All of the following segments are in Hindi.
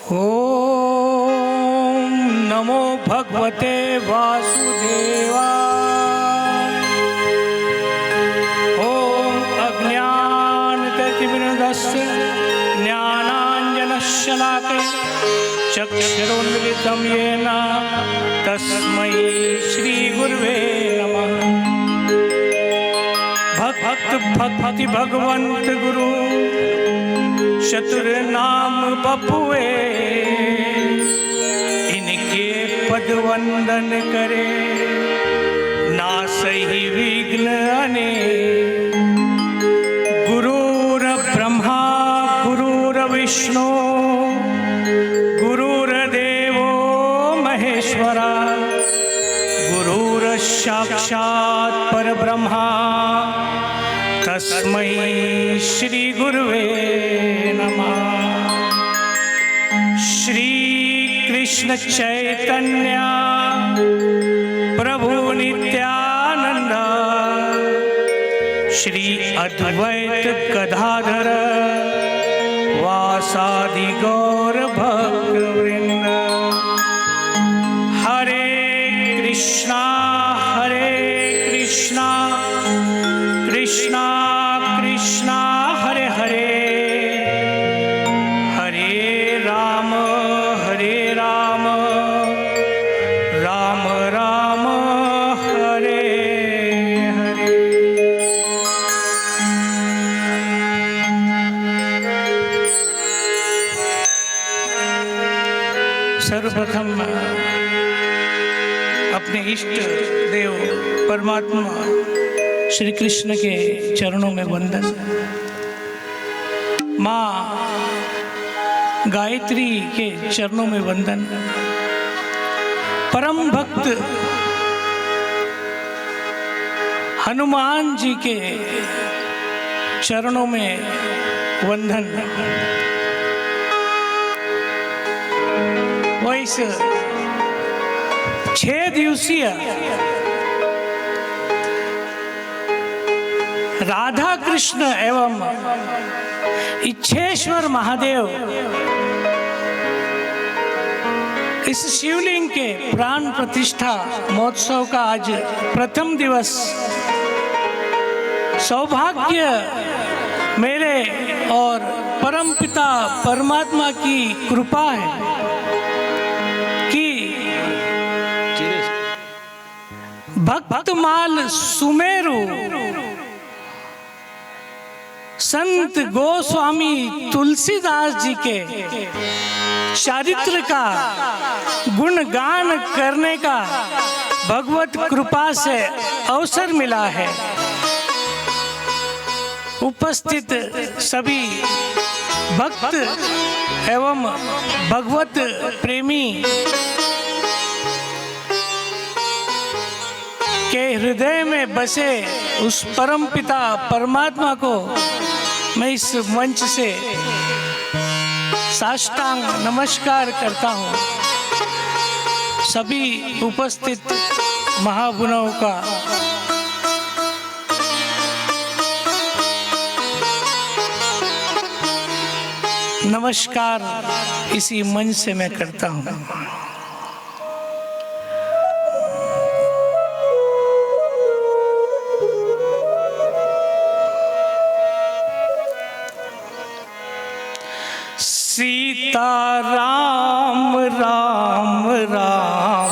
ओम नमो भगवते वासुदेवाय। ओम अज्ञानतिमिरन्दस्य ज्ञानाञ्जनशलाकया चक्षुरुन्मिलितं येन तस्मै श्रीगुरुवे नमः। भक्ति भगवंत गुरु चतुर नाम बपुए, इनके पद वंदन करे ना सही विघ्न अने। गुरुर ब्रह्मा गुरुर विष्णु गुरुर्देवो महेश्वरा, गुरुर साक्षात् परब्रह्मा तस्मै श्री गुरुवे नमः। श्री कृष्ण चैतन्य प्रभु नित्यानंद, श्री अद्वैत गदाधर वासादि गौर भक्तवृंद। हरे कृष्णा कृष्णा कृष्णा हरे हरे, हरे राम राम राम हरे हरे। सर्वप्रथम अपने इष्ट देव परमात्मा श्री कृष्ण के चरणों में वंदन। माँ गायत्री के चरणों में वंदन। परम भक्त हनुमान जी के चरणों में वंदन। वैस 6 दिवसीय राधा कृष्ण एवं इच्छेश्वर महादेव इस शिवलिंग के प्राण प्रतिष्ठा महोत्सव का आज प्रथम दिवस। सौभाग्य मेरे और परमपिता परमात्मा की कृपा है कि भक्तमाल सुमेरु संत गोस्वामी तुलसीदास जी के चरित्र का गुणगान करने का भगवत कृपा से अवसर मिला है। उपस्थित सभी भक्त एवं भगवत प्रेमी के हृदय में बसे उस परम पिता परमात्मा को मैं इस मंच से साष्टांग नमस्कार करता हूँ। सभी उपस्थित महागुणों का नमस्कार इसी मंच से मैं करता हूँ। सीता राम राम राम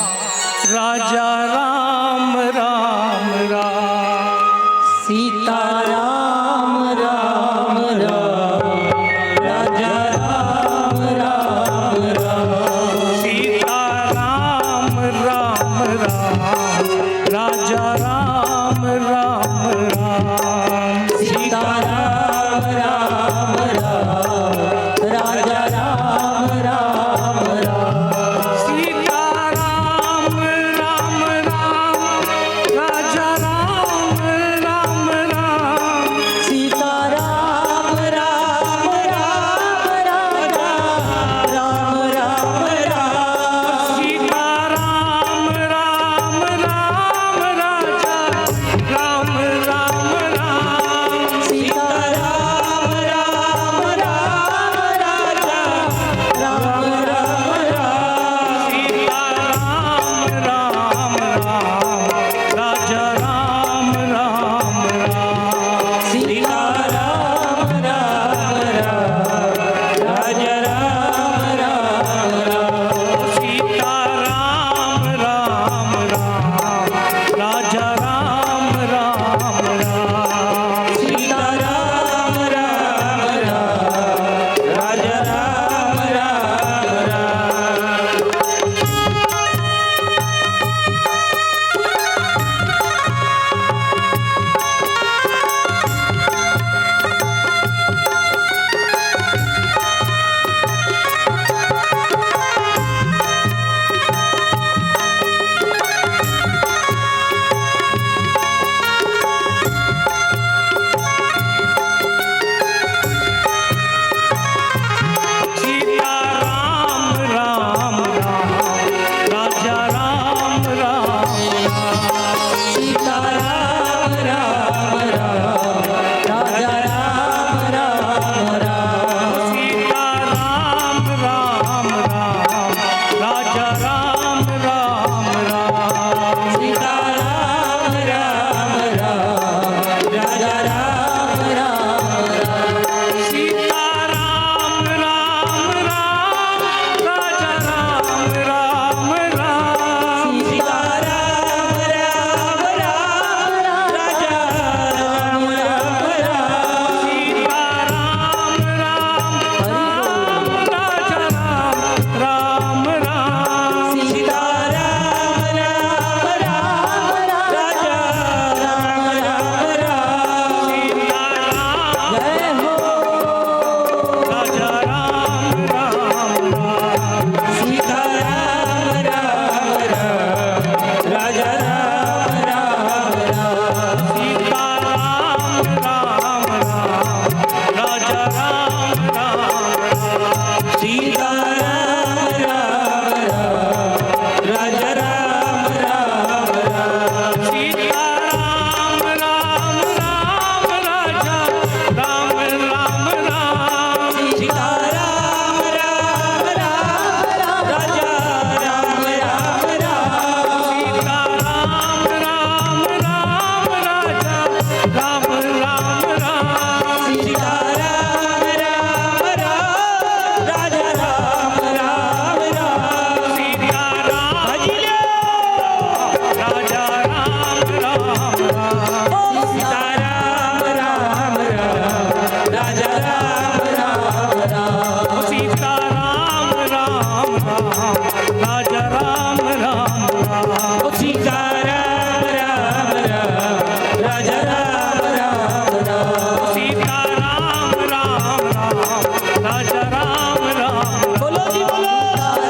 राजा राम राम राम। सीता राम राम राम राजा राम राम राम। सीता राम राम राम राजा राम राम राम। सीता राम राम राम राजा राम राम राम। सीता राम राम सीताराम राम राम राजा राम राम राम सीता राम राम राम राजा राम राम राम सीताराम राम राम राजा राम राम राम सीता राम राम राम राजा राम राम राम सीताराम राम राम राजा राम राम राम सीता राम भजिले राजा राम राम राम सीताराम राम राम राजा राम राम राम सीता राम राम राम राजा राम राम राम सीताराम राम राम राजा राम राम राम सीता राम राम राम राजा राम राम बोलो जी बोलो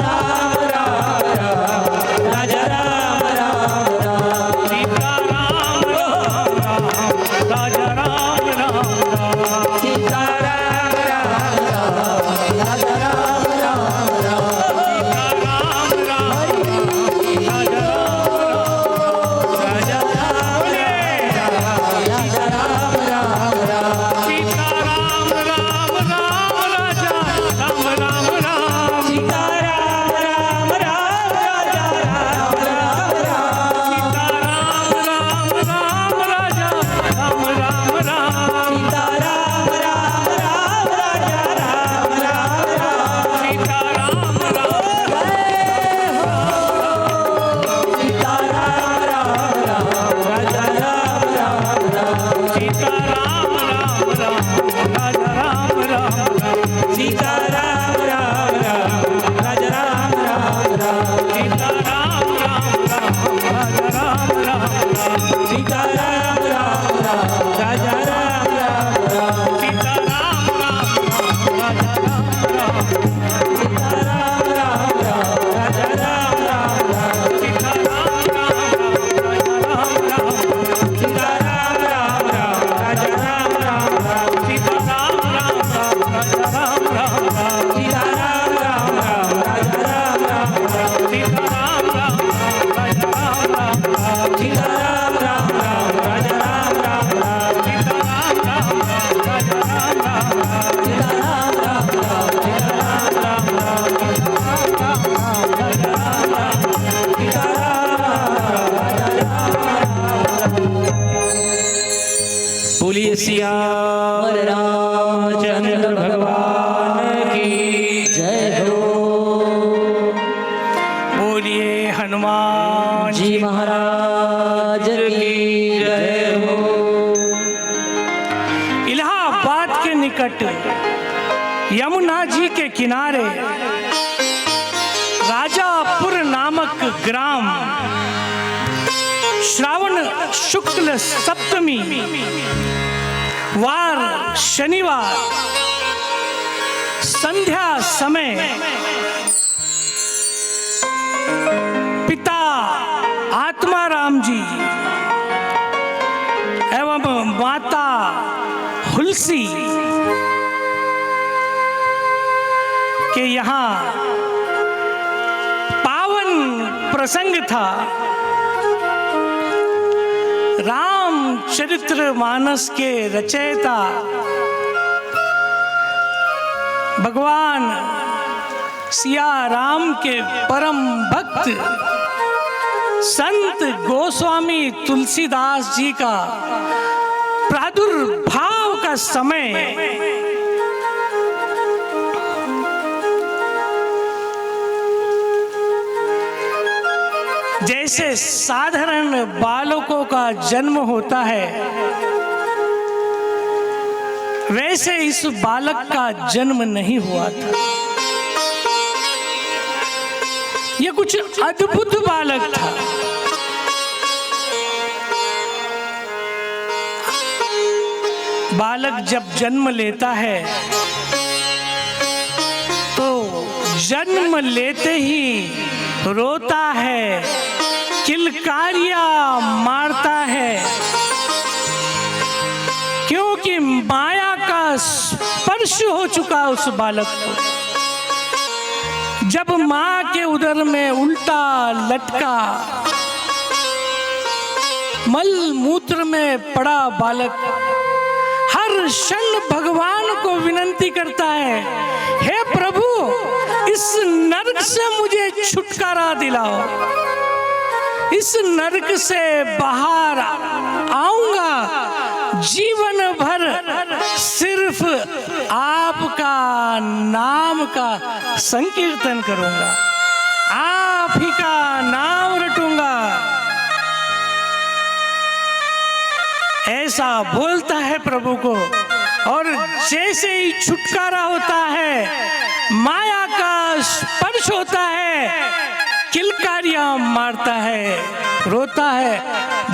राम राम राम राजा राम राम राम सीता राम राम राम राजा राम राम राम सीताराम राम राम राजा राम राम राम राम राम राजा राजा राम राजा राम राम राम सीता राम राम राम राजा राम राम राम सीताराम राम राम राजा राम राम राम सीता राम राम राम राजा राम राम राम सीताराम राम राम राजा राम राम राम सीता राम राम सीताराम राम राम राजा राम राम राम सीता राम राम राम राजा राम राम राम सीताराम राम राम राजा राम राम राम सीता राम राम राम राजा राम राम राम सीताराम राम राम राजा राम राम राम सीता राम राम राम राजा राम राम सीताराम राम राम राजा राम राम राम सीता राम राम राम राजा राम राम सीताराम राम राम राजा राम राम राम सीता राम राम राम राजा राम राम राम सीताराम राम राम राजा राम राम राम सीता राम राम राम राजा राम राम राम सीताराम राम राम राजा राम राम राम सीता राम राम राम राजा राम राम राम सीताराम राम राम सीताराम राम राम राम राम राजा राम राम सीताराम राम राजा राम बोलिए सियावर रामचंद्र भगवान की जय हो। बोलिए हनुमान जी महाराज की जय हो। इलाहाबाद के निकट यमुना जी के किनारे राजापुर नामक ग्राम श्रावण शुक्ल सप्तमी वार शनिवार संध्या समय पिता आत्माराम जी एवं माता हुलसी के यहाँ पावन प्रसंग था। रामचरितमानस के रचयिता भगवान सिया राम के परम भक्त संत गोस्वामी तुलसीदास जी का प्रादुर्भाव का समय जैसे साधारण बालकों का जन्म होता है, वैसे इस बालक का जन्म नहीं हुआ था। यह कुछ अद्भुत बालक था। बालक जब जन्म लेता है तो जन्म लेते ही रोता है, किलकारियां मारता है, क्योंकि माया का स्पर्श हो चुका उस बालक को। जब माँ के उदर में उल्टा लटका, मल मूत्र में पड़ा बालक हर क्षण भगवान को विनती करता है, हे प्रभु इस नरक से मुझे छुटकारा दिलाओ, इस नरक से बाहर आऊंगा, जीवन भर सिर्फ आपका नाम का संकीर्तन करूंगा, आप ही का नाम रटूंगा। ऐसा बोलता है प्रभु को, और जैसे ही छुटकारा होता है, माया का स्पर्श होता है, किलकारियां मारता है, रोता है,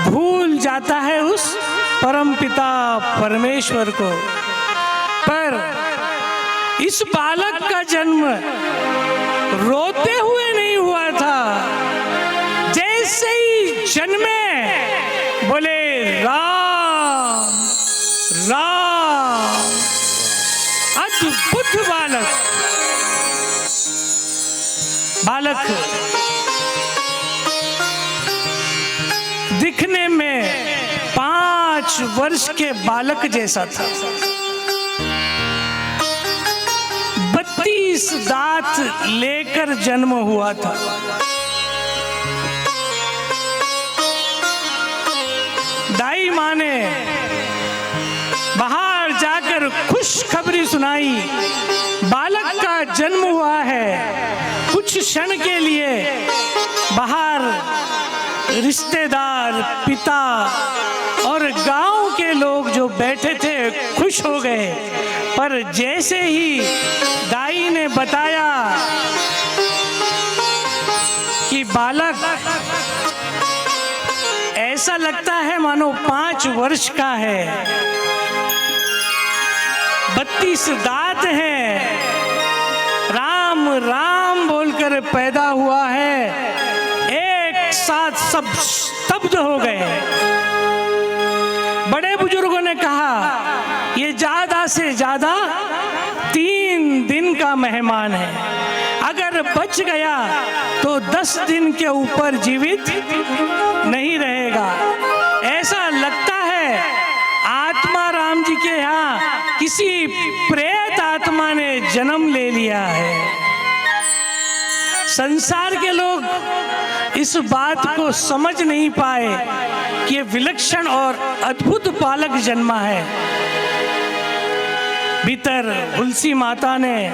भूल जाता है उस परमपिता परमेश्वर को। पर इस बालक का जन्म रोते हुए नहीं हुआ था, जैसे ही जन्मे बोले राम राम। अद्भुत बालक दिखने में 5 वर्ष के बालक जैसा था। 32 दांत लेकर जन्म हुआ था। दाई माँ ने बाहर जाकर खुशखबरी सुनाई, बालक का जन्म हुआ है। कुछ क्षण के लिए बाहर रिश्तेदार, पिता और गांव के लोग जो बैठे थे खुश हो गए, पर जैसे ही दाई ने बताया कि बालक ऐसा लगता है मानो 5 वर्ष का है, 32 दांत हैं, राम राम बोलकर पैदा हुआ है, एक साथ सब स्तब्ध हो गए। बड़े बुजुर्गों ने कहा ये ज्यादा से ज्यादा 3 दिन का मेहमान है, अगर बच गया तो 10 दिन के ऊपर जीवित नहीं रहेगा। ऐसा लगता है आत्मा राम जी के यहाँ किसी प्रेत आत्मा ने जन्म ले लिया है। संसार के लोग इस बात को समझ नहीं पाए कि ये विलक्षण और अद्भुत बालक जन्मा है। भीतर तुलसी माता ने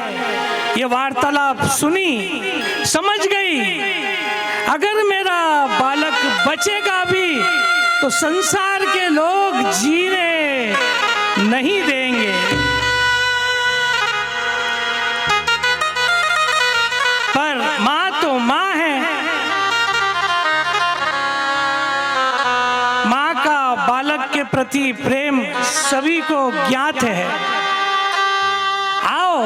ये वार्तालाप सुनी, समझ गई अगर मेरा बालक बचेगा भी तो संसार के लोग जीने नहीं देंगे। पर माँ तो माँ है, माँ का बालक के प्रति प्रेम सभी को ज्ञात है। आओ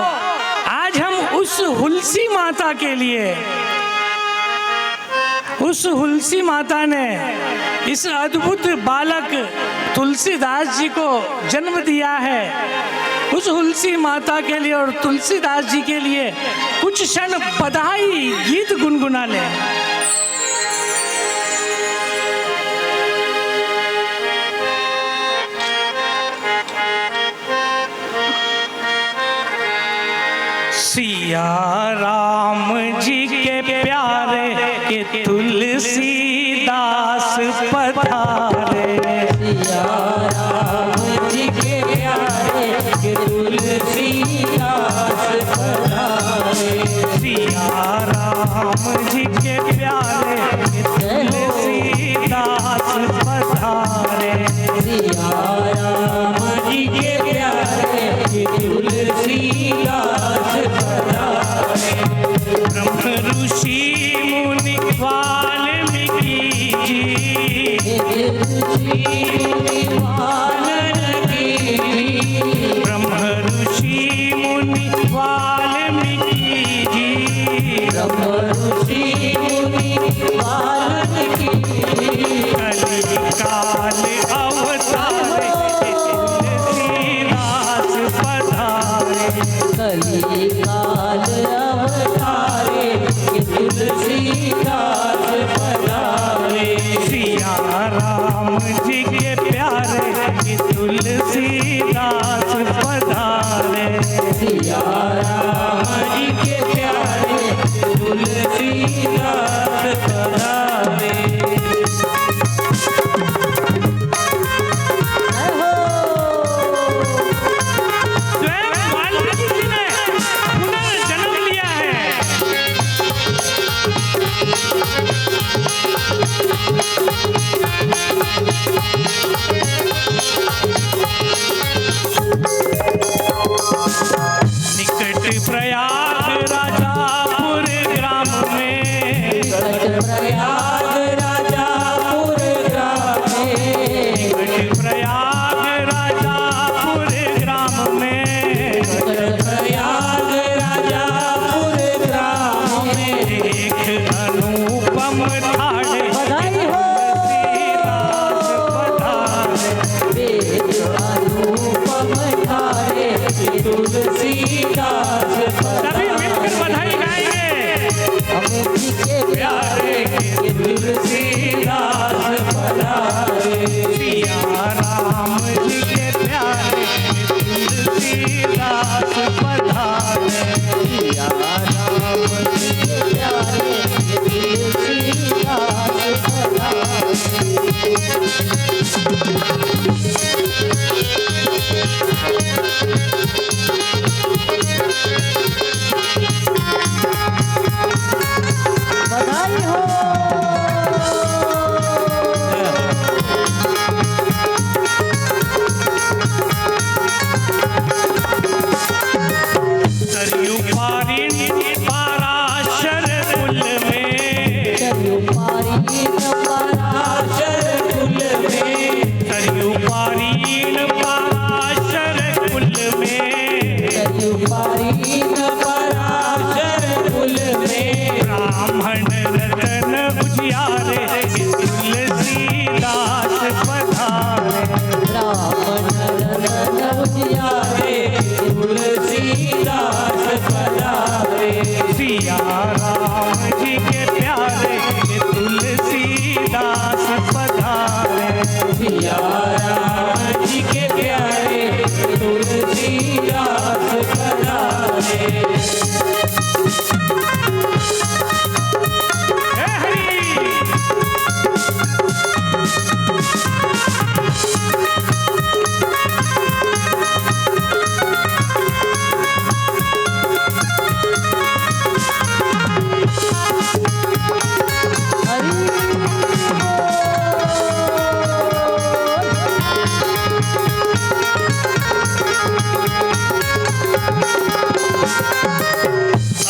आज हम उस हुलसी माता के लिए, उस हुलसी माता ने इस अद्भुत बालक तुलसीदास जी को जन्म दिया है, उस हुलसी माता के लिए और तुलसीदास जी के लिए कुछ क्षण बधाई गीत गुनगुना ले। सिया राम जी के प्यारे के तुलसीदास पधारे, सिया राम जी के प्यारे के तुलसीदास पधारे, सिया राम जी के प्यारे के तुलसीदास पधारे, सिया राम जी के प्यारे के तुलसीदास पधारे। ब्रह्म ऋषि मुनि वाल्मीकि जी, ब्रह्म ऋषि मुनि वाल्मीकि जी, कलिकाल अवतारे तुलसीदास पधारे, प्रयाग राजापुर ग्राम में, प्रयाग राजापुर ग्राम में, प्रयाग राजापुर ग्राम में, एक अनुपम ठाणे बधाई हो। वेद अनुपम ठाणे तुलसीदास सभी मिलकर बधाई गाएंगे। अमित के प्यारे तुलसीदास पधारे, सिया राम जी के प्यारे तुलसीदास पधारे, सिया राम जी के प्यारे तुलसीदास बधाई हो। सरयू पारी पाराशर कुल में, सरयू पारीन पराशर कुल में, सरयू पारीन पाराशर कुल में, सरयू पारीन पराशर कुल में, ब्राह्मण रतन उजियारे तुलसीदास पधारे, रावण रतन उजियारे तुलसीदास पधारे, सिया राम जी के प्यारे तुलसीदास पधारे, सिया राम जी के प्यारे तुलसीदास पधारे, हे हरि।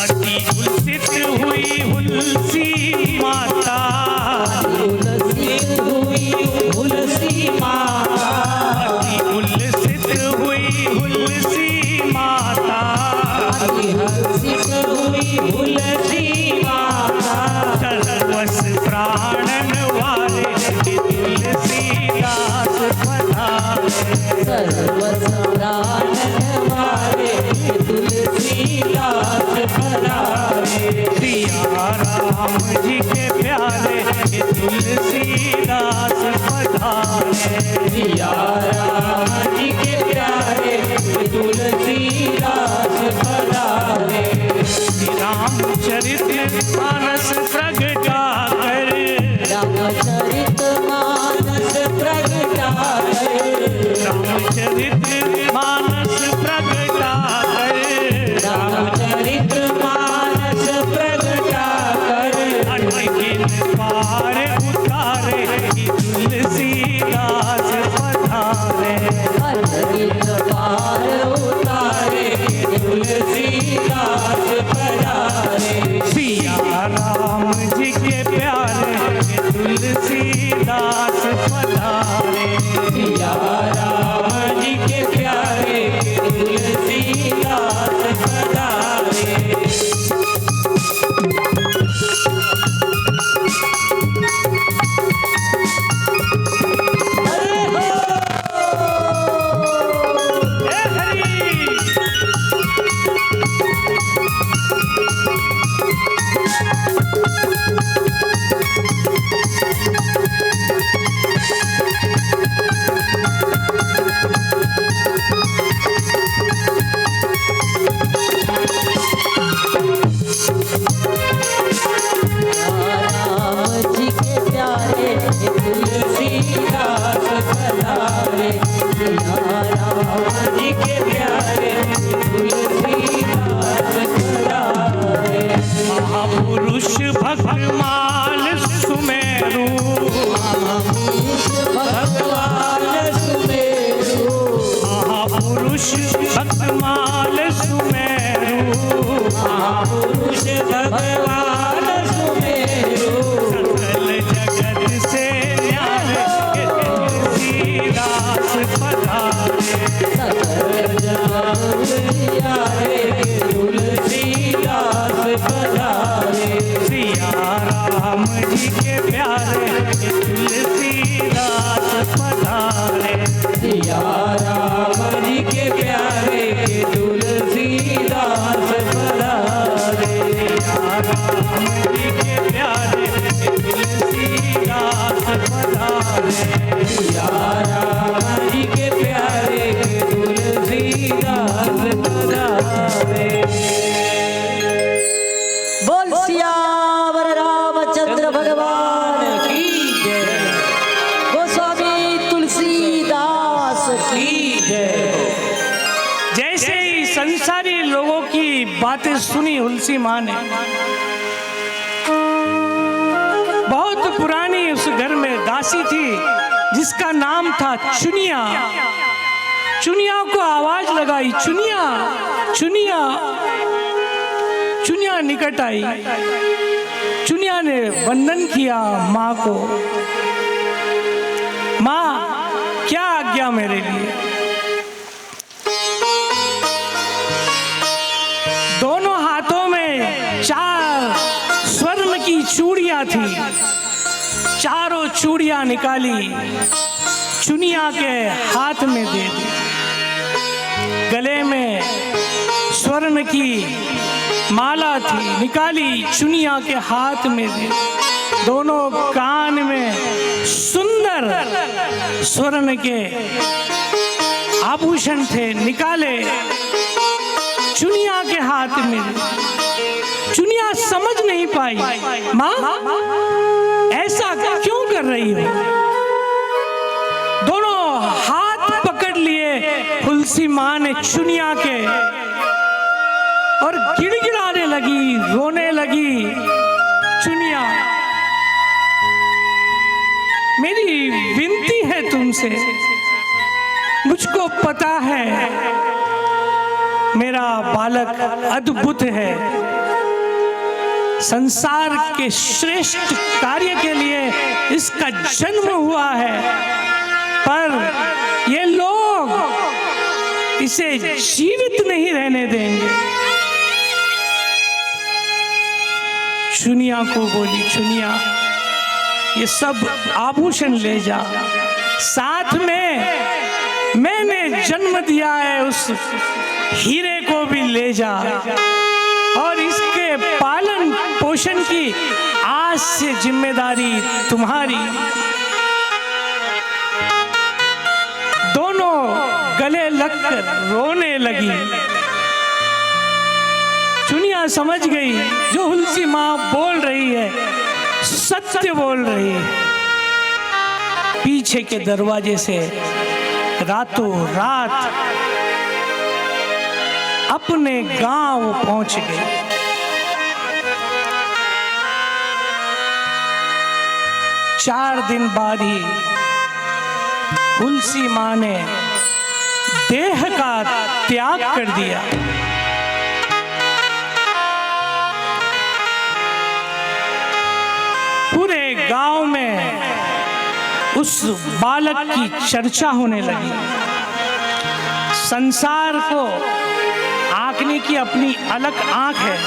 अति उल्सित हुई हुलसी माता, तुलसी हुई तुलसी माता, अति उल्सित हुई हुलसी माता, हर्षित हुई तुलसी माता, सर्वस प्राणन वाले तुलसीदास पधारे, सर्वस प्राणन वाले तुलसीदास पधारे, सिया राम जी के प्यारे तुलसीदास पधारे, सिया राम जी के प्यारे तुलसीदास पधारे, रामचरित मानस प्रगटा कर, रामचरित मानस प्रगटा कर, रामचरित मानस प्रगटा कर, रामचरित मानस प्रगटा कर, अनगिन पार उतारे तुलसीदास पधारे, अनगिन पार उतारे तुलसीदास पधारे, सिया राम जी के प्यारे तुलसीदास पधारे, सिया राम जी के प्यारे तुलसीदास पधारे, हे हरि। राम जी के प्यारे तुलसीदास पधारे, सिया राम जी के प्यारे तुलसीदास पधारे, महापुरुष भक्तमाल सुमेरु, भगवान सुमेरु, महापुरुष भक्तमाल सुमेरु, महापुरुष भगवान सुमेरु, प्यारे तुलसीदास पधारे। सिया राम जी के प्यारे तुलसीदास पधारे। राम जी के प्यारे तुलसीदास पधारे। सिया राम जी के प्यारे तुलसीदास पधारे। बोल सियावर रामचंद्र भगवान की जय। गोस्वामी तुलसीदास की जय। जैसे ही संसारी लोगों की बातें सुनी तुलसी माँ ने, बहुत पुरानी उस घर में दासी थी जिसका नाम था चुनिया। चुनिया को आवाज लगाई, चुनिया चुनिया। चुनिया निकट आई। चुनिया ने वंदन किया माँ को। माँ, क्या आज्ञा मेरे लिए? दोनों हाथों में 4 स्वर्ण की चूड़ियां थी। चारों चूड़ियां निकाली, चुनिया के हाथ में दे दी। गले में स्वर्ण की माला थी, निकाली, चुनिया के हाथ में दी। दोनों कान में सुंदर स्वर्ण के आभूषण थे, निकाले, चुनिया के हाथ में दी। चुनिया समझ नहीं पाई, माँ ऐसा क्यों कर रही हो? दोनों हाथ पकड़ लिए तुलसी माँ ने चुनिया के और गिड़गिड़ाने लगी, रोने लगी। चुनिया, मेरी विनती है तुमसे, मुझको पता है मेरा बालक अद्भुत है, संसार के श्रेष्ठ कार्य के लिए इसका जन्म हुआ है, पर ये लोग इसे जीवित नहीं रहने देंगे। चुनिया को बोली, चुनिया ये सब आभूषण ले जा, साथ में मैंने जन्म दिया है उस हीरे को भी ले जा, और इसके पालन पोषण की आज से जिम्मेदारी तुम्हारी। दोनों गले लगकर रोने लगी। चुनिया समझ गई जो तुलसी माँ बोल रही है सत्य बोल रही है। पीछे के दरवाजे से रातों रात अपने गांव पहुंच गई। चार दिन बाद ही तुलसी माँ ने देह का त्याग कर दिया। पूरे गांव में उस बालक की चर्चा होने लगी। संसार को आंकने की अपनी अलग आंख है,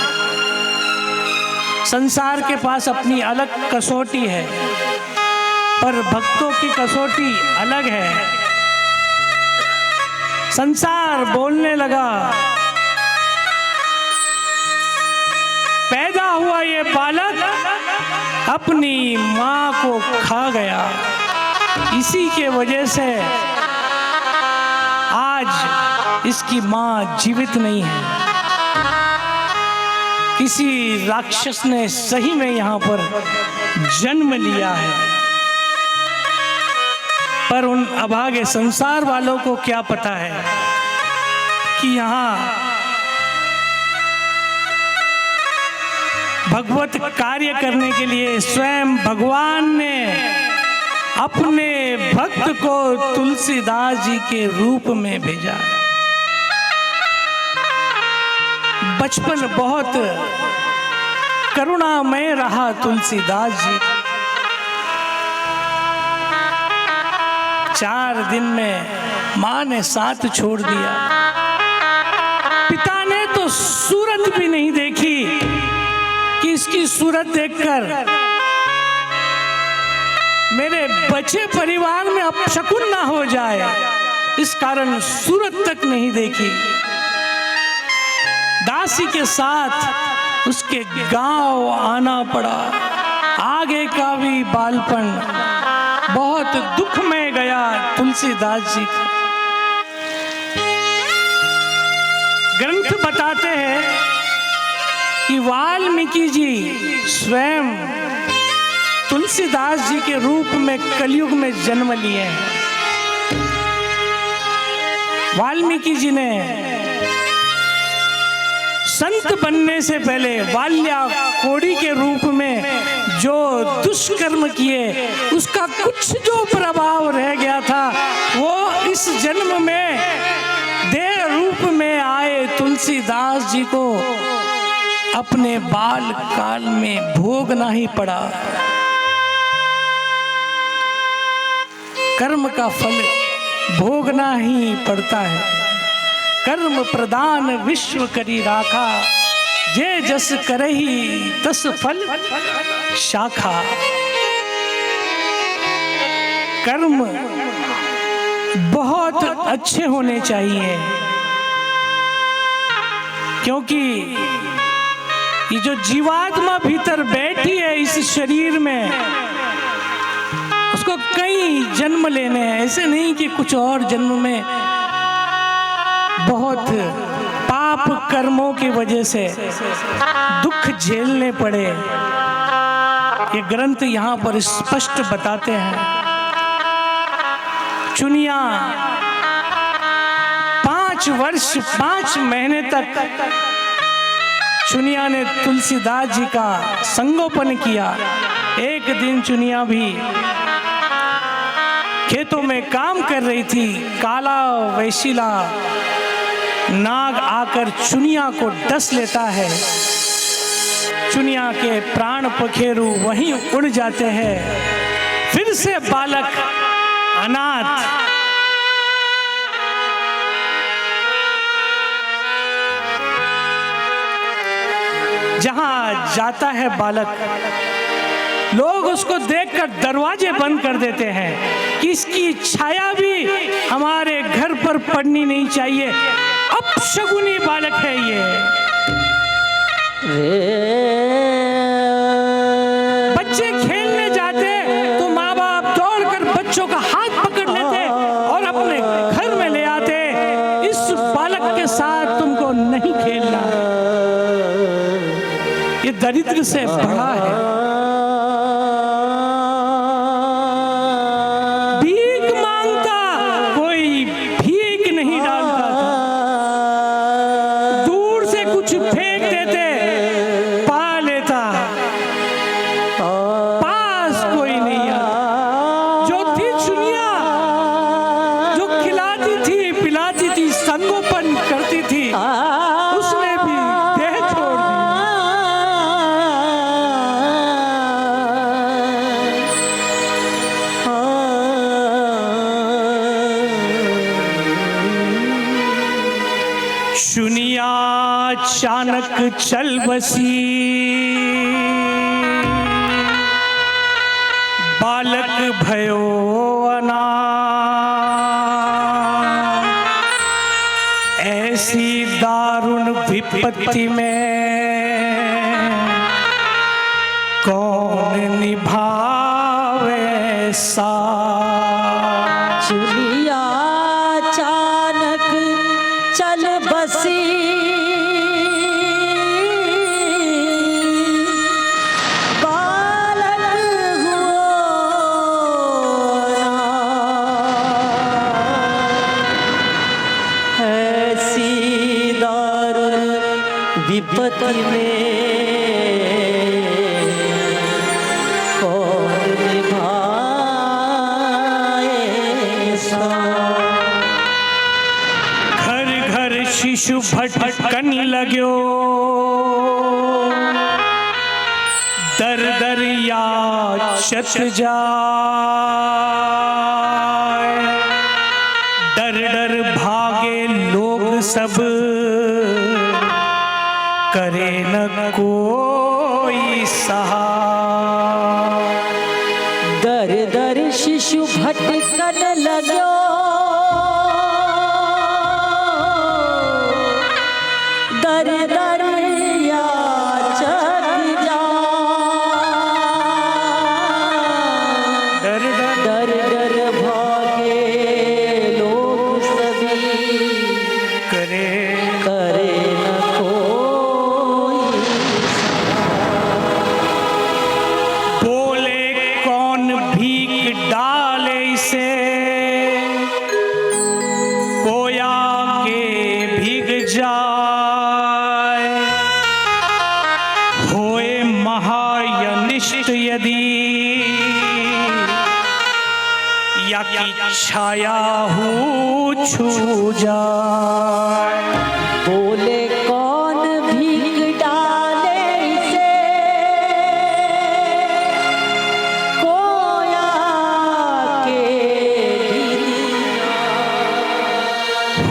संसार के पास अपनी अलग कसौटी है, पर भक्तों की कसौटी अलग है। संसार बोलने लगा, पैदा हुआ ये बालक अपनी माँ को खा गया, इसी के वजह से आज इसकी माँ जीवित नहीं है। किसी राक्षस ने सही में यहाँ पर जन्म लिया है, पर उन अभागे संसार वालों को क्या पता है कि यहाँ भगवत कार्य करने के लिए स्वयं भगवान ने अपने भक्त को तुलसीदास जी के रूप में भेजा। बचपन बहुत करुणामय रहा तुलसीदास जी। 4 दिन में माँ ने साथ छोड़ दिया। पिता ने तो सूरत भी नहीं देखी कि इसकी सूरत देखकर मेरे बचे परिवार में अपशकुन ना हो जाए, इस कारण सूरत तक नहीं देखी। दासी के साथ उसके गांव आना पड़ा। आगे का भी बालपन बहुत दुख में गया तुलसीदास जी का। ग्रंथ बताते हैं कि वाल्मीकि जी स्वयं तुलसीदास जी के रूप में कलयुग में जन्म लिए हैं। वाल्मीकि जी ने संत बनने से पहले वाल्या कोड़ी के रूप में जो दुष्कर्म किए, उसका कुछ जो प्रभाव रह गया था, वो इस जन्म में देह रूप में आए तुलसीदास जी को अपने बाल काल में भोगना ही पड़ा। कर्म का फल भोगना ही पड़ता है। कर्म प्रदान विश्व करी राखा, जे जस करही तस फल शाखा। कर्म बहुत अच्छे होने चाहिए, क्योंकि ये जो जीवात्मा भीतर बैठी है इस शरीर में, उसको कई जन्म लेने हैं। ऐसे नहीं कि कुछ और जन्म में बहुत पाप कर्मों की वजह से दुख झेलने पड़े। ये ग्रंथ यहाँ पर स्पष्ट बताते हैं। चुनिया 5 वर्ष 5 महीने तक चुनिया ने तुलसीदास जी का संगोपन किया। एक दिन चुनिया भी खेतों में काम कर रही थी। काला वैशिला नाग आकर चुनिया को डस लेता है। चुनिया के प्राण पखेरु वहीं उड़ जाते हैं। फिर से बालक अनाथ जहां जाता है बालक, लोग उसको देखकर दरवाजे बंद कर देते हैं कि इसकी छाया भी हमारे घर पर पड़नी नहीं चाहिए। अपशगुनी बालक है ये। बच्चे खेलने जाते तो माँ बाप दौड़कर बच्चों का हाथ पकड़ लेते और अपने घर में ले आते। इस बालक के साथ तुमको नहीं खेलना। ये दरिद्र से बड़ा है। चुनिया अचानक चल बसी, बालक भयो अनाथ। ऐसी दारुण विपत्ति में कौन निभावे साथ। चुनिया अचानक चल बसी, बालक हुआ ऐसी दारुण विपत्ति में कौन निभाए साथ। घर घर शिशु भटकन लाग्यो, दर दर याचत जाए। डर डर भागे लोग सब, करे न कोई सहाय। दर दर महायनिष्ठ यदि या की छाया हूँ छू जाए। बोले कौन भीख डाले इसे, कोया के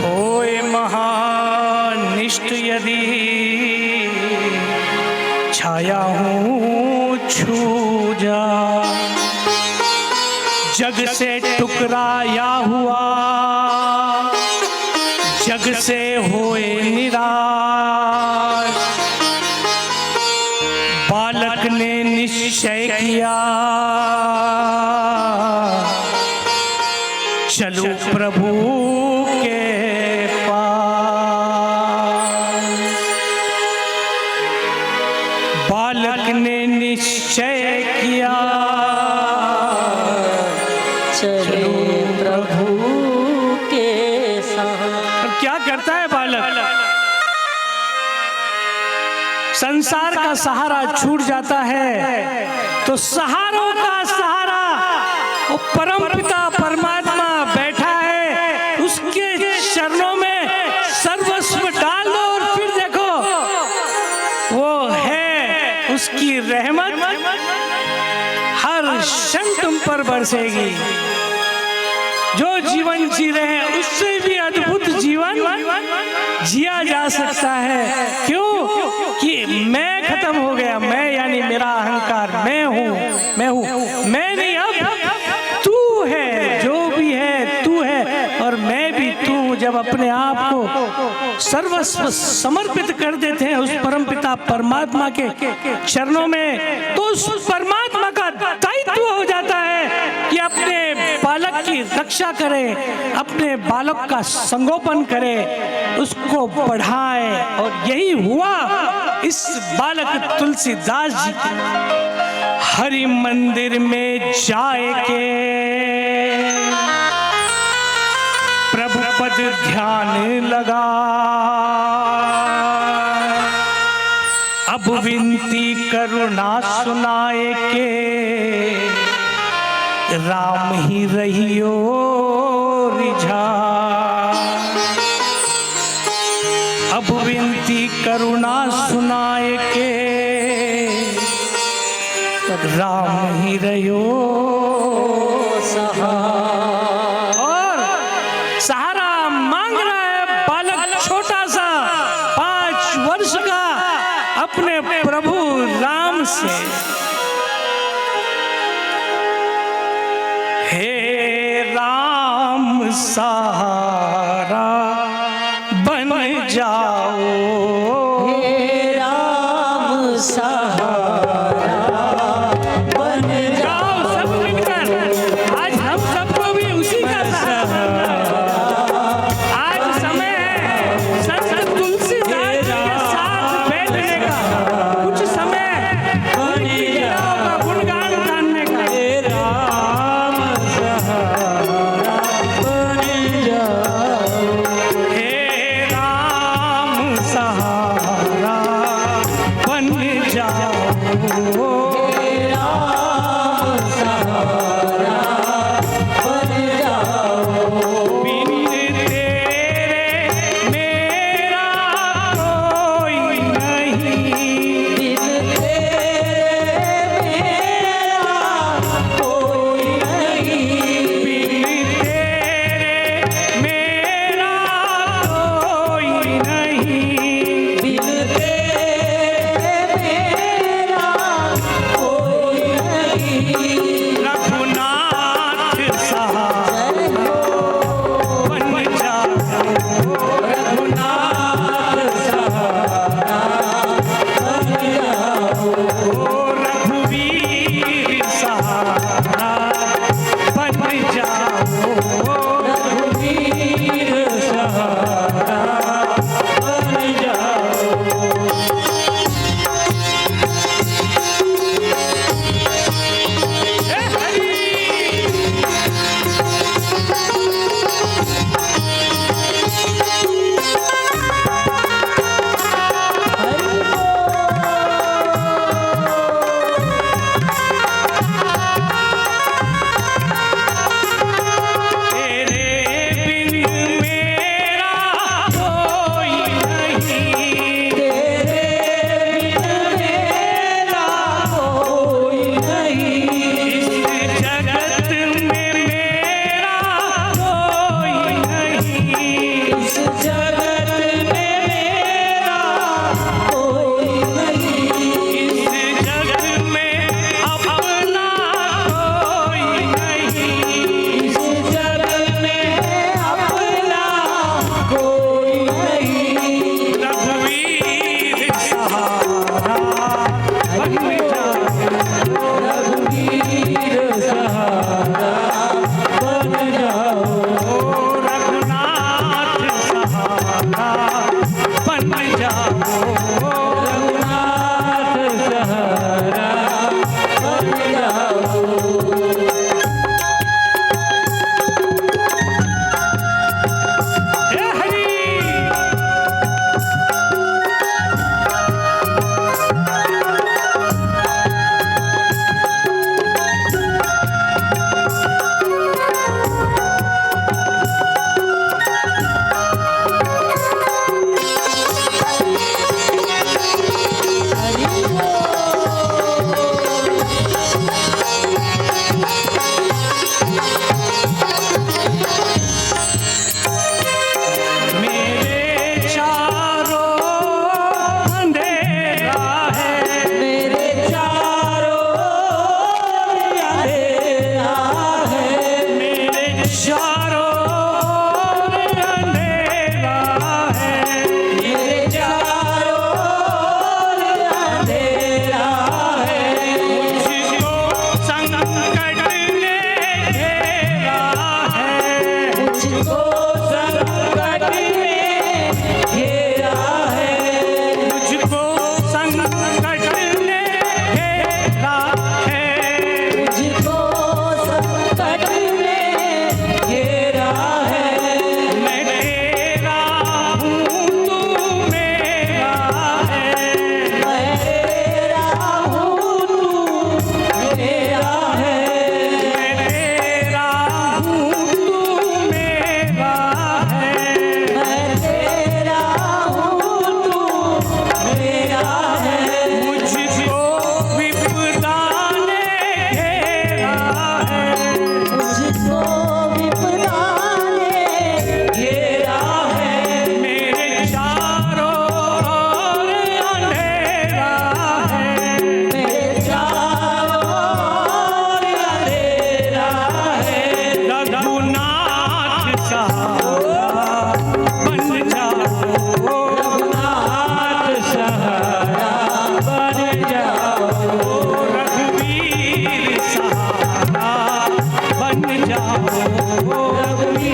होए महानिष्ठ यदि छाया हूँ छू जा। जग से टुकराया हुआ जग से होए निराश, बालक ने निश्चय किया चलो प्रभु के पास। बालक ने निश्चय किया चले प्रभु के साथ। अब क्या करता है बालक? संसार का सहारा छूट जाता है तो सहारों का सहारा वो परम पिता परमात्मा बैठा है, उसके चरणों में सर्वस्व डाल दो और फिर देखो वो है उसकी रहमत हर क्षण तुम पर बरसेगी। जो जीवन जी रहे हैं उससे भी अद्भुत जीवन जिया जा सकता है। क्यों? कि मैं खत्म हो गया, मैं यानी मेरा अहंकार, मैं हूँ, मैं नहीं, अब तू है, जो भी है तू है और मैं भी तू। जब अपने आप को सर्वस्व समर्पित कर देते हैं उस परम पिता परमात्मा के चरणों में, तो उस परमात्मा का दायित्व हो जाता है कि अपने बालक की रक्षा करे, अपने बालक का संगोपन करे, उसको बढ़ाए। और यही हुआ इस बालक तुलसीदास जी के। हरि मंदिर में जाए के प्रभु पद ध्यान लगा, अब विनती करुणा सुनाए के राम ही रहियो रिझा। अब विनती करुणा सुनाए के राम ही रहियो सहा। और सहारा मांग रहा है बालक छोटा सा 5 वर्ष का अपने प्रभु राम से। हे राम सहारा बन जाओ, हे राम सहारा बन जाओ सब मिलकर। आज हम सबको भी उसी का सहारा। आज समय है संत तुलसीदास जी के साथ बैठने का, कुछ समय उनकी लीलाओं का गुणगान गाने का। राम सहारा बन जाओ।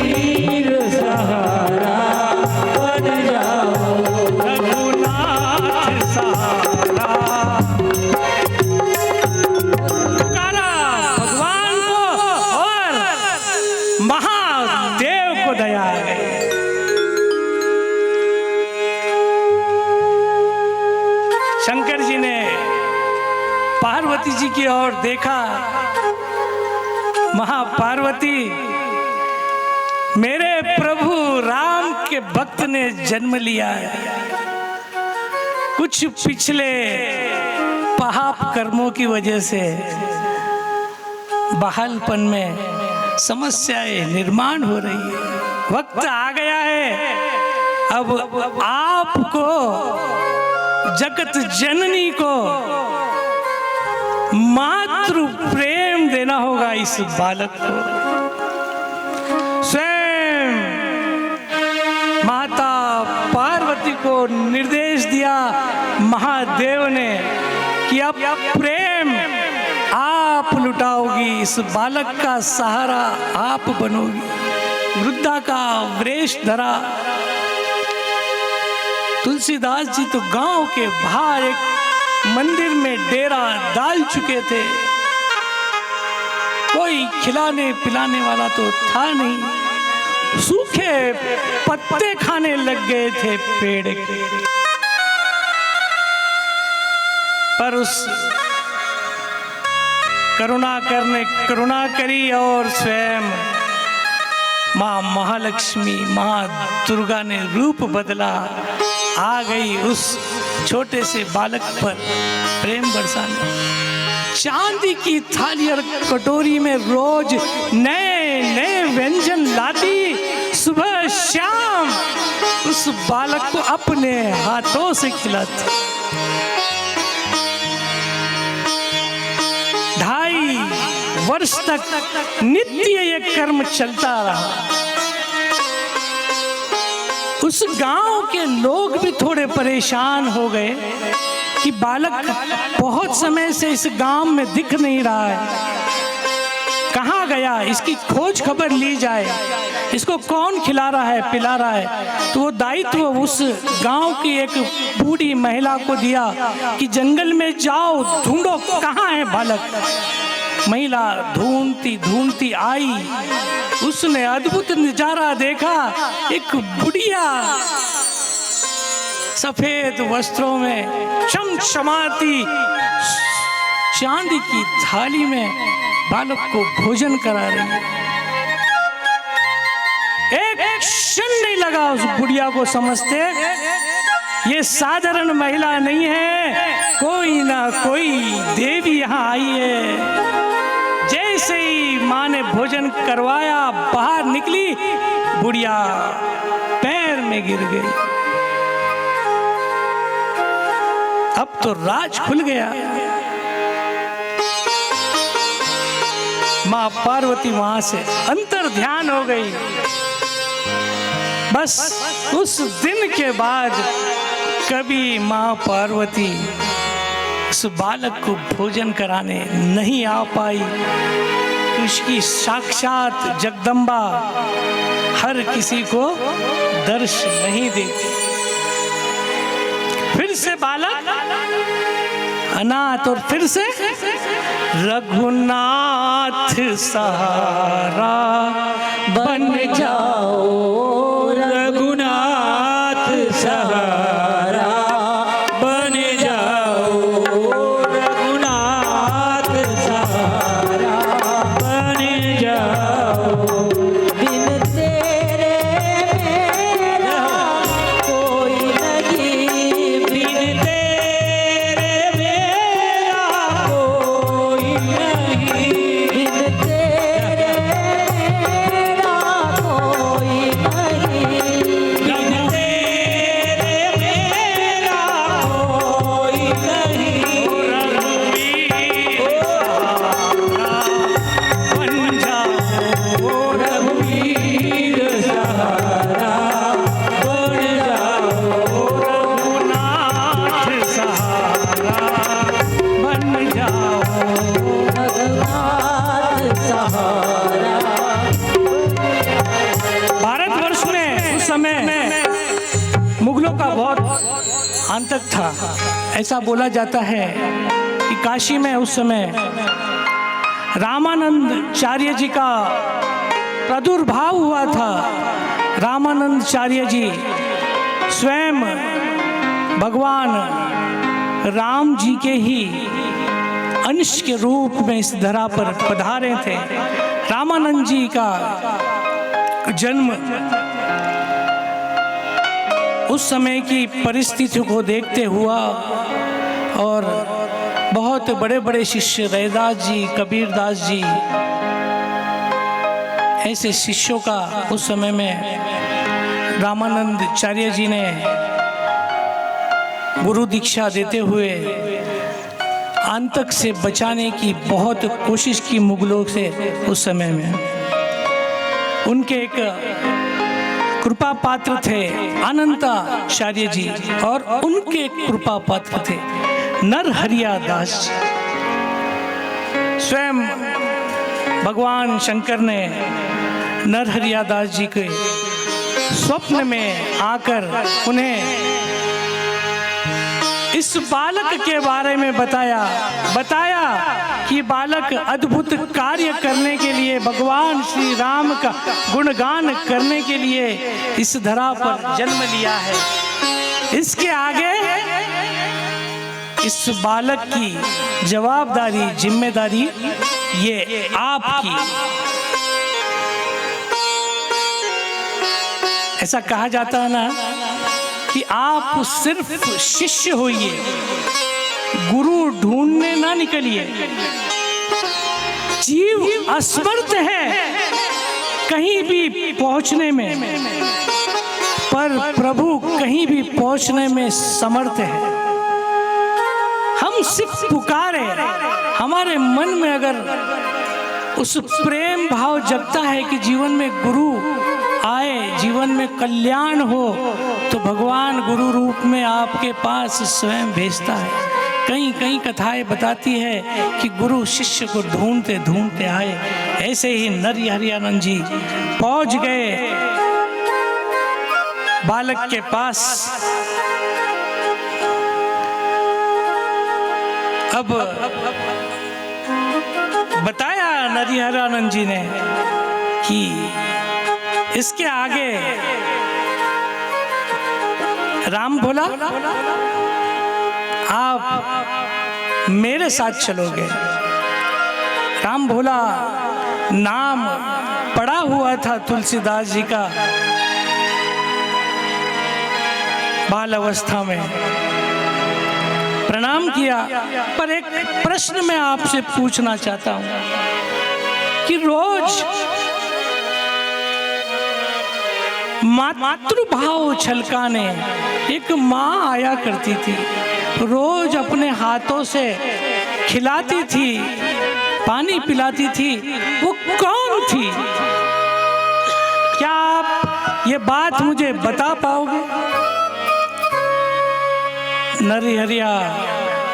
वीर सहारा बन जाओ रघुनाथ सहारा। पुकारा भगवान को और महादेव को दया आ गई। शंकर जी ने पार्वती जी की ओर देखा। महापार्वती, मेरे प्रभु राम के भक्त ने जन्म लिया है। कुछ पिछले पाप कर्मों की वजह से बहालपन में समस्याएं निर्माण हो रही है। वक्त आ गया है अब आपको, जगत जननी को मातृ प्रेम देना होगा इस बालक को। स्वयं माता पार्वती को निर्देश दिया महादेव ने कि अब प्रेम आप लुटाओगी, इस बालक का सहारा आप बनोगी। वृद्धा का वेश धरा। तुलसीदास जी तो गांव के बाहर एक मंदिर में डेरा डाल चुके थे। कोई खिलाने पिलाने वाला तो था नहीं। सूखे पत्ते खाने लग गए थे पेड़ के। पर उस करुणा करी और स्वयं माँ महालक्ष्मी, माँ दुर्गा ने रूप बदला। आ गई उस छोटे से बालक पर प्रेम बरसाने। चांदी की थाली और कटोरी में रोज नए नए व्यंजन लाती। सुबह शाम उस बालक को अपने हाथों से खिलाती। 2.5 वर्ष तक नित्य ये कर्म चलता रहा। उस गांव के लोग भी थोड़े परेशान हो गए कि बालक बहुत समय से इस गांव में दिख नहीं रहा है, कहाँ गया, इसकी खोज खबर ली जाए, इसको कौन खिला रहा है पिला रहा है। तो वो दायित्व उस गांव की एक बूढ़ी महिला को दिया कि जंगल में जाओ, ढूंढो कहाँ है बालक। महिला ढूंढती ढूंढती आई। उसने अद्भुत नजारा देखा। एक बुढ़िया सफेद वस्त्रों में चमचमाती चांदी की थाली में बालक को भोजन करा रही है। एक क्षण नहीं लगा उस बुढ़िया को समझते ये साधारण महिला नहीं है, कोई ना कोई देवी यहाँ आई है। जैसे ही माँ ने भोजन करवाया, बाहर निकली, बुढ़िया पैर में गिर गई। अब तो राज खुल गया। माँ पार्वती वहां से अंतर ध्यान हो गई। बस उस दिन के बाद कभी माँ पार्वती उस बालक को भोजन कराने नहीं आ पाई। उसकी साक्षात जगदम्बा हर किसी को दर्श नहीं देती। फिर से बालक अनाथ और फिर से रघुनाथ सहारा बन जाओ रघुनाथ सहारा बन जाओ रघुनाथ सहारा बन जाओ। बिन तेरे मेरा कोई नहीं, बिन तेरे मेरा कोई नहीं, बिन तेरे मेरा कोई नहीं, बिन तेरे मेरा कोई नहीं। अंतक था। ऐसा बोला जाता है कि काशी में उस समय रामानंदाचार्य जी का प्रादुर्भाव हुआ था। रामानंदाचार्य जी स्वयं भगवान राम जी के ही अंश के रूप में इस धरा पर पधारे थे। रामानंद जी का जन्म उस समय की परिस्थिति को देखते हुआ और बहुत बड़े बड़े शिष्य रैदास जी, कबीरदास जी, ऐसे शिष्यों का उस समय में रामानंदाचार्य जी ने गुरु दीक्षा देते हुए आतंक से बचाने की बहुत कोशिश की मुगलों से। उस समय में उनके एक कृपा पात्र थे अनंताचार्य जी और उनके एक कृपा पात्र थे नरहरिया दास जी। स्वयं भगवान शंकर ने नरहरिया दास जी के स्वप्न में आकर उन्हें इस बालक के बारे में बताया कि बालक अद्भुत कार्य करने के लिए, भगवान श्री राम का गुणगान करने के लिए इस धरा पर जन्म लिया है। इसके आगे इस बालक की जवाबदारी, जिम्मेदारी ये आपकी। ऐसा कहा जाता है ना कि आप सिर्फ शिष्य होइए, गुरु ढूंढने ना निकलिए। जीव असमर्थ है कहीं भी पहुंचने में, पर प्रभु कहीं भी पहुंचने में समर्थ है। हम सिर्फ पुकारे, हमारे मन में अगर उस प्रेम भाव जगता है कि जीवन में गुरु आए, जीवन में कल्याण हो, तो भगवान गुरु रूप में आपके पास स्वयं भेजता है। कहीं कहीं कथाएं बताती है कि गुरु शिष्य को ढूंढते ढूंढते आए। ऐसे ही नरहरियानंद जी पहुंच गए बालक के पास। अब बताया नरहरियानंद जी ने कि इसके आगे राम बोला आप मेरे साथ चलोगे। राम बोला नाम पड़ा हुआ था तुलसीदास जी का बाल अवस्था में, प्रणाम किया। पर एक प्रश्न मैं आपसे पूछना चाहता हूं कि रोज मातृभाव छलकाने एक माँ आया करती थी, रोज अपने हाथों से खिलाती थी, पानी पिलाती थी, वो कौन थी? क्या आप ये बात मुझे बता पाओगे? नरहरिया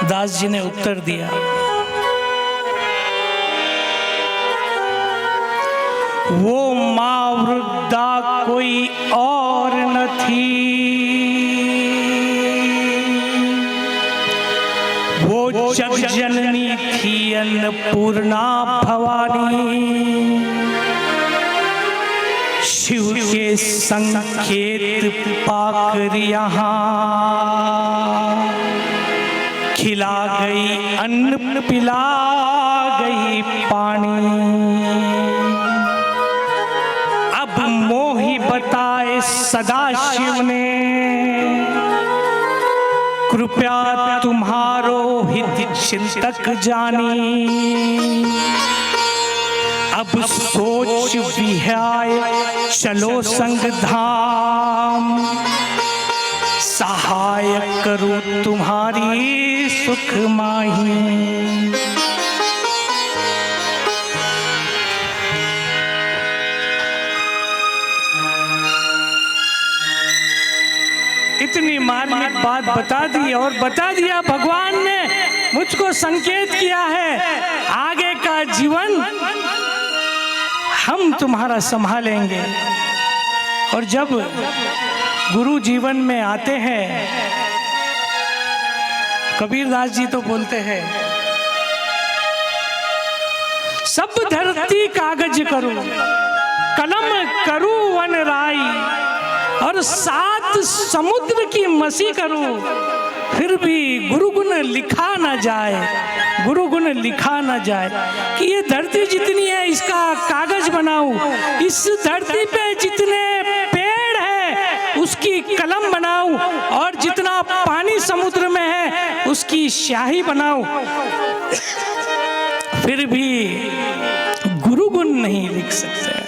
दास जी ने उत्तर दिया, वो माँ वृद्धा कोई और न थी, वो जग जननी थी अन्नपूर्णा भवानी। शिव के संकेत पाकर यहाँ खिला गई अन्न, पिला गई पानी। अब मोही बताए सदाशिव ने, कृपया तुम्हारो हित चिंतक जानी। अब सोच विहाय चलो संग धाम, सहाय करूं तुम्हारी सुख माही। इतनी मार्मिक बात बता दी और बता दिया भगवान ने मुझको संकेत किया है, आगे का जीवन हम तुम्हारा संभालेंगे। और जब गुरु जीवन में आते हैं कबीरदास जी तो बोलते हैं, सब धरती कागज करूं, कलम करूं वन राई, और 7 समुद्र की मसी करूं, फिर भी गुरु गुण लिखा ना जाए, गुरु गुण लिखा ना जाए। कि ये धरती जितनी है इसका कागज बनाऊं, इस धरती पे जितने पेड़ है उसकी कलम बनाऊं, और जितना पानी समुद्र में है उसकी स्याही बनाऊं, फिर भी गुरु गुण नहीं लिख सकते।